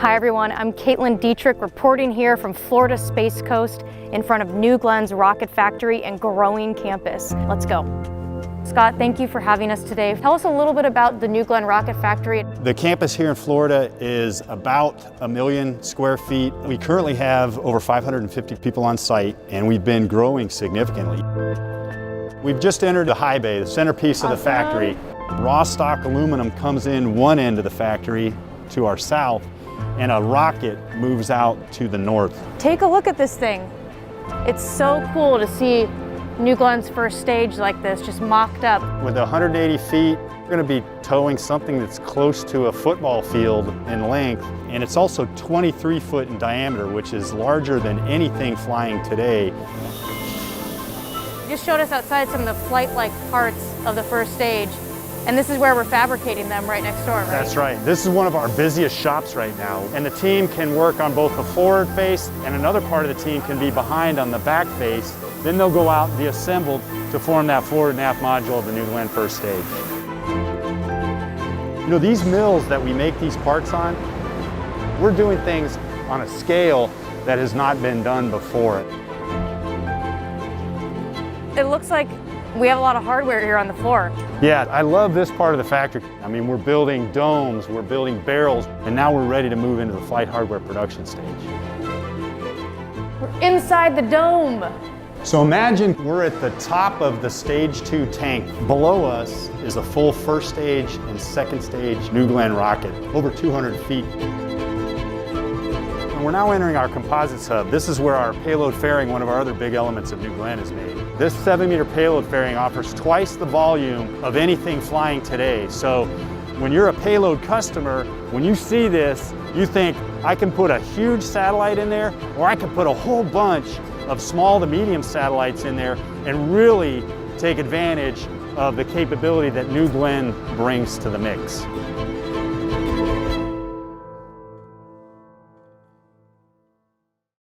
Hi everyone, I'm Caitlin Dietrich reporting here from Florida Space Coast in front of New Glenn's rocket factory and growing campus. Let's go. Scott, thank you for having us today. Tell us a little bit about the New Glenn rocket factory. The campus here in Florida is about 1 million square feet. We currently have over 550 people on site, and we've been growing significantly. We've just entered the high bay, the centerpiece of the factory. Raw stock aluminum comes in one end of the factory to our south, and a rocket moves out to the north. Take a look at this thing. It's so cool to see New Glenn's first stage like this, just mocked up. With 180 feet, we're going to be towing something that's close to a football field in length, and it's also 23 foot in diameter, which is larger than anything flying today. You just showed us outside some of the flight-like parts of the first stage. And this is where we're fabricating them right next door, right? That's right. This is one of our busiest shops right now. And the team can work on both the forward face, and another part of the team can be behind on the back face. Then they'll go out and be assembled to form that forward and aft module of the New Glenn first stage. You know, these mills that we make these parts on, we're doing things on a scale that has not been done before. It looks like we have a lot of hardware here on the floor. Yeah, I love this part of the factory. I mean, we're building domes, we're building barrels, and now we're ready to move into the flight hardware production stage. We're inside the dome. So imagine we're at the top of the stage 2 tank. Below us is a full first stage and second stage New Glenn rocket, over 200 feet. And we're now entering our composites hub. This is where our payload fairing, one of our other big elements of New Glenn, is made. This 7-meter payload fairing offers twice the volume of anything flying today. So when you're a payload customer, when you see this, you think, I can put a huge satellite in there, or I can put a whole bunch of small to medium satellites in there and really take advantage of the capability that New Glenn brings to the mix.